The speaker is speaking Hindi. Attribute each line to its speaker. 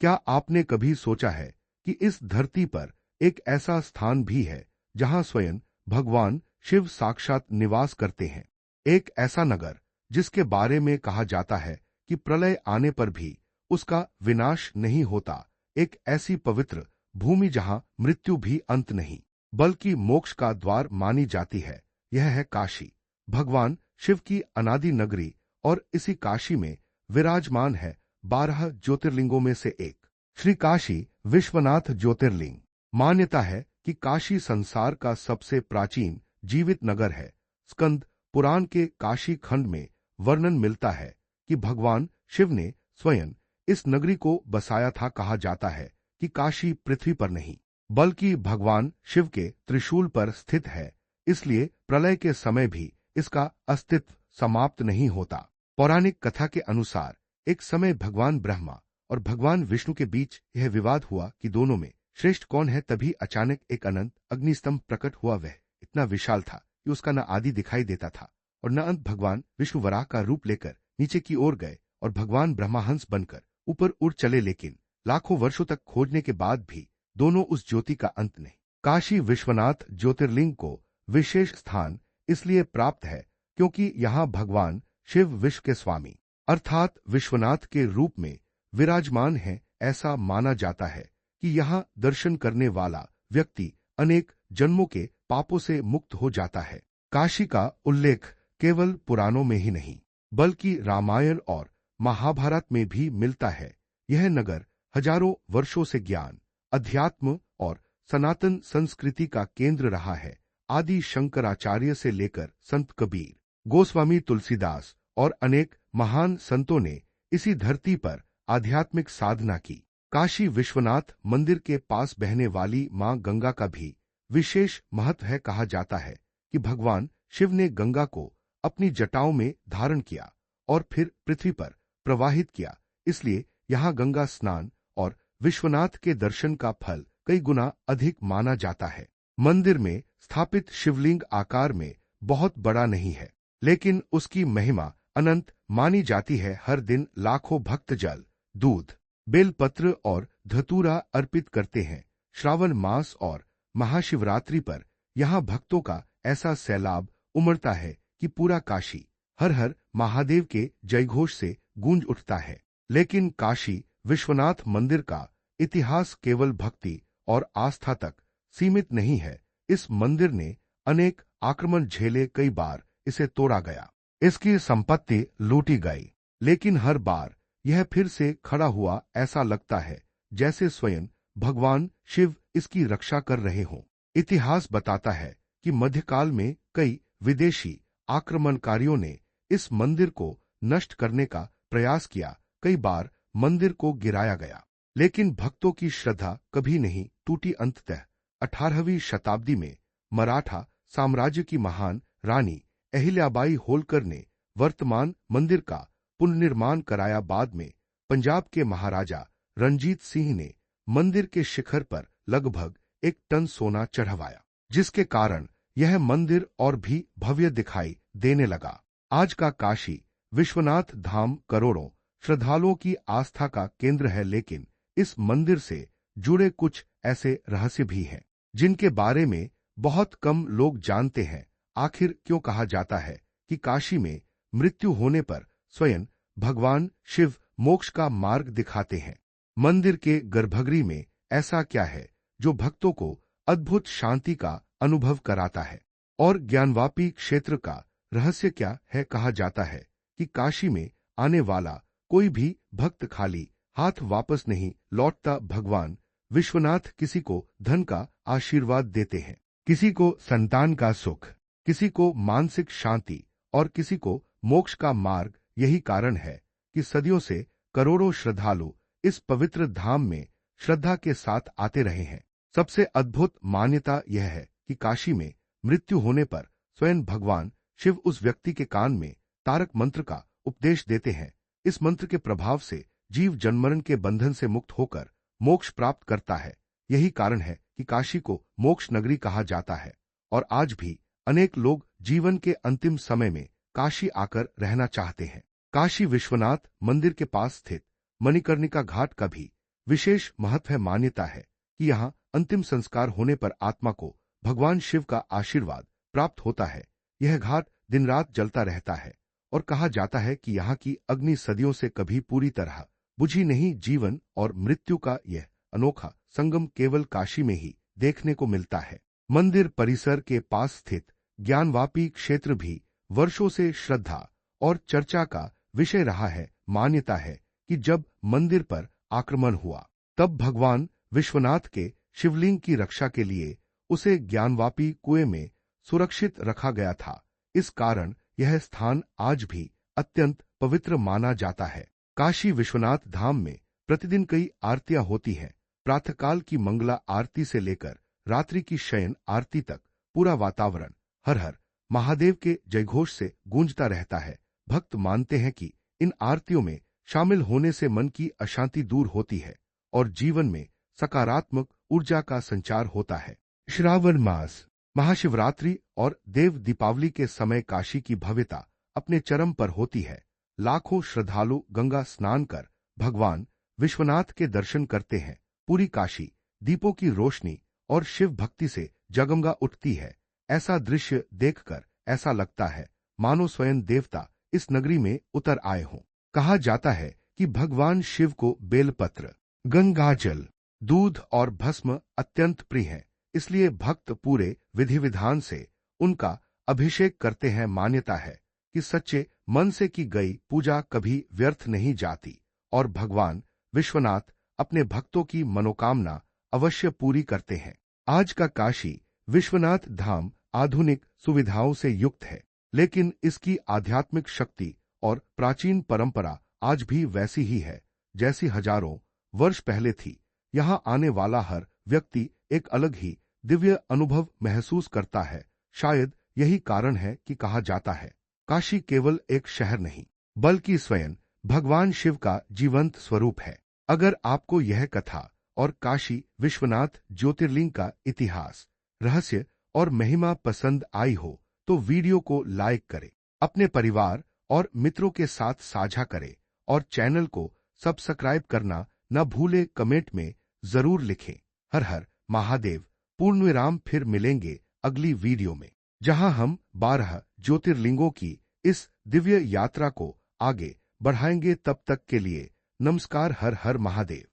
Speaker 1: क्या आपने कभी सोचा है कि इस धरती पर एक ऐसा स्थान भी है जहां स्वयं भगवान शिव साक्षात निवास करते हैं? एक ऐसा नगर जिसके बारे में कहा जाता है कि प्रलय आने पर भी उसका विनाश नहीं होता, एक ऐसी पवित्र भूमि जहां मृत्यु भी अंत नहीं बल्कि मोक्ष का द्वार मानी जाती है, यह है काशी, भगवान शिव की अनादि नगरी। और इसी काशी में विराजमान है 12 ज्योतिर्लिंगों में से एक श्री काशी विश्वनाथ ज्योतिर्लिंग। मान्यता है कि काशी संसार का सबसे प्राचीन जीवित नगर है। स्कंद पुराण के काशी खंड में वर्णन मिलता है कि भगवान शिव ने स्वयं इस नगरी को बसाया था। कहा जाता है कि काशी पृथ्वी पर नहीं बल्कि भगवान शिव के त्रिशूल पर स्थित है, इसलिए प्रलय के समय भी इसका अस्तित्व समाप्त नहीं होता। पौराणिक कथा के अनुसार एक समय भगवान ब्रह्मा और भगवान विष्णु के बीच यह विवाद हुआ कि दोनों में श्रेष्ठ कौन है। तभी अचानक एक अनंत अग्निस्तंभ प्रकट हुआ। वह इतना विशाल था कि उसका न आदि दिखाई देता था और न अंत। भगवान विष्णु वराह का रूप लेकर नीचे की ओर गए और भगवान ब्रह्मा हंस बनकर ऊपर उड़ चले, लेकिन लाखों वर्षों तक खोजने के बाद भी दोनों उस ज्योति का अंत नहीं। काशी विश्वनाथ ज्योतिर्लिंग को विशेष स्थान इसलिए प्राप्त है क्योंकि यहाँ भगवान शिव विश्व के स्वामी अर्थात विश्वनाथ के रूप में विराजमान है। ऐसा माना जाता है कि यहाँ दर्शन करने वाला व्यक्ति अनेक जन्मों के पापों से मुक्त हो जाता है। काशी का उल्लेख केवल पुराणों में ही नहीं बल्कि रामायण और महाभारत में भी मिलता है। यह नगर हजारों वर्षों से ज्ञान, अध्यात्म और सनातन संस्कृति का केंद्र रहा है। आदि शंकराचार्य से लेकर संत कबीर, गोस्वामी तुलसीदास और अनेक महान संतों ने इसी धरती पर आध्यात्मिक साधना की। काशी विश्वनाथ मंदिर के पास बहने वाली मां गंगा का भी विशेष महत्व है। कहा जाता है कि भगवान शिव ने गंगा को अपनी जटाओं में धारण किया और फिर पृथ्वी पर प्रवाहित किया, इसलिए यहाँ गंगा स्नान और विश्वनाथ के दर्शन का फल कई गुना अधिक माना जाता है। मंदिर में स्थापित शिवलिंग आकार में बहुत बड़ा नहीं है, लेकिन उसकी महिमा अनंत मानी जाती है। हर दिन लाखों भक्त जल, दूध, बेलपत्र और धतूरा अर्पित करते हैं। श्रावण मास और महाशिवरात्रि पर यहाँ भक्तों का ऐसा सैलाब उमड़ता है कि पूरा काशी हर हर महादेव के जयघोष से गूंज उठता है। लेकिन काशी विश्वनाथ मंदिर का इतिहास केवल भक्ति और आस्था तक सीमित नहीं है। इस मंदिर ने अनेक आक्रमण झेले, कई बार इसे तोड़ा गया, इसकी संपत्ति लूटी गई, लेकिन हर बार यह फिर से खड़ा हुआ। ऐसा लगता है जैसे स्वयं भगवान शिव इसकी रक्षा कर रहे हों। इतिहास बताता है कि मध्यकाल में कई विदेशी आक्रमणकारियों ने इस मंदिर को नष्ट करने का प्रयास किया। कई बार मंदिर को गिराया गया, लेकिन भक्तों की श्रद्धा कभी नहीं टूटी। अंततः 18वीं शताब्दी में मराठा साम्राज्य की महान रानी अहिल्याबाई होलकर ने वर्तमान मंदिर का पुनर्निर्माण कराया। बाद में पंजाब के महाराजा रणजीत सिंह ने मंदिर के शिखर पर लगभग 1 टन सोना चढ़वाया, जिसके कारण यह मंदिर और भी भव्य दिखाई देने लगा। आज का काशी विश्वनाथ धाम करोड़ों श्रद्धालुओं की आस्था का केंद्र है, लेकिन इस मंदिर से जुड़े कुछ ऐसे रहस्य भी हैं जिनके बारे में बहुत कम लोग जानते हैं। आखिर क्यों कहा जाता है कि काशी में मृत्यु होने पर स्वयं भगवान शिव मोक्ष का मार्ग दिखाते हैं? मंदिर के गर्भगृह में ऐसा क्या है जो भक्तों को अद्भुत शांति का अनुभव कराता है? और ज्ञानवापी क्षेत्र का रहस्य क्या है? कहा जाता है कि काशी में आने वाला कोई भी भक्त खाली हाथ वापस नहीं लौटता। भगवान विश्वनाथ किसी को धन का आशीर्वाद देते हैं, किसी को संतान का सुख, किसी को मानसिक शांति और किसी को मोक्ष का मार्ग। यही कारण है कि सदियों से करोड़ों श्रद्धालु इस पवित्र धाम में श्रद्धा के साथ आते रहे हैं। सबसे अद्भुत मान्यता यह है कि काशी में मृत्यु होने पर स्वयं भगवान शिव उस व्यक्ति के कान में तारक मंत्र का उपदेश देते हैं। इस मंत्र के प्रभाव से जीव जन्मरण के बंधन से मुक्त होकर मोक्ष प्राप्त करता है। यही कारण है कि काशी को मोक्ष नगरी कहा जाता है और आज भी अनेक लोग जीवन के अंतिम समय में काशी आकर रहना चाहते हैं। काशी विश्वनाथ मंदिर के पास स्थित मणिकर्णिका घाट का भी विशेष महत्व है। मान्यता है कि यहाँ अंतिम संस्कार होने पर आत्मा को भगवान शिव का आशीर्वाद प्राप्त होता है। यह घाट दिन रात जलता रहता है और कहा जाता है कि यहाँ की अग्नि सदियों से कभी पूरी तरह बुझी नहीं। जीवन और मृत्यु का यह अनोखा संगम केवल काशी में ही देखने को मिलता है। मंदिर परिसर के पास स्थित ज्ञानवापी क्षेत्र भी वर्षों से श्रद्धा और चर्चा का विषय रहा है। मान्यता है कि जब मंदिर पर आक्रमण हुआ तब भगवान विश्वनाथ के शिवलिंग की रक्षा के लिए उसे ज्ञानवापी कुएं में सुरक्षित रखा गया था। इस कारण यह स्थान आज भी अत्यंत पवित्र माना जाता है। काशी विश्वनाथ धाम में प्रतिदिन कई आरतियां होती हैं। प्रातःकाल की मंगला आरती से लेकर रात्रि की शयन आरती तक पूरा वातावरण हर हर महादेव के जयघोष से गूंजता रहता है। भक्त मानते हैं कि इन आरतियों में शामिल होने से मन की अशांति दूर होती है और जीवन में सकारात्मक ऊर्जा का संचार होता है। श्रावण मास, महाशिवरात्रि और देव दीपावली के समय काशी की भव्यता अपने चरम पर होती है। लाखों श्रद्धालु गंगा स्नान कर भगवान विश्वनाथ के दर्शन करते हैं। पूरी काशी दीपों की रोशनी और शिव भक्ति से जगमगा उठती है। ऐसा दृश्य देखकर ऐसा लगता है मानो स्वयं देवता इस नगरी में उतर आए हों। कहा जाता है कि भगवान शिव को बेलपत्र, गंगाजल, दूध और भस्म अत्यंत प्रिय है, इसलिए भक्त पूरे विधि विधान से उनका अभिषेक करते हैं। मान्यता है कि सच्चे मन से की गई पूजा कभी व्यर्थ नहीं जाती और भगवान विश्वनाथ अपने भक्तों की मनोकामना अवश्य पूरी करते हैं। आज का काशी विश्वनाथ धाम आधुनिक सुविधाओं से युक्त है, लेकिन इसकी आध्यात्मिक शक्ति और प्राचीन परंपरा आज भी वैसी ही है जैसी हजारों वर्ष पहले थी। यहाँ आने वाला हर व्यक्ति एक अलग ही दिव्य अनुभव महसूस करता है। शायद यही कारण है कि कहा जाता है काशी केवल एक शहर नहीं बल्कि स्वयं भगवान शिव का जीवंत स्वरूप है। अगर आपको यह कथा और काशी विश्वनाथ ज्योतिर्लिंग का इतिहास, रहस्य और महिमा पसंद आई हो तो वीडियो को लाइक करें, अपने परिवार और मित्रों के साथ साझा करें और चैनल को सब्सक्राइब करना न भूले। कमेंट में जरूर लिखें हर हर महादेव। पूर्णविराम। फिर मिलेंगे अगली वीडियो में जहां हम 12 ज्योतिर्लिंगों की इस दिव्य यात्रा को आगे बढ़ाएंगे। तब तक के लिए नमस्कार। हर हर महादेव।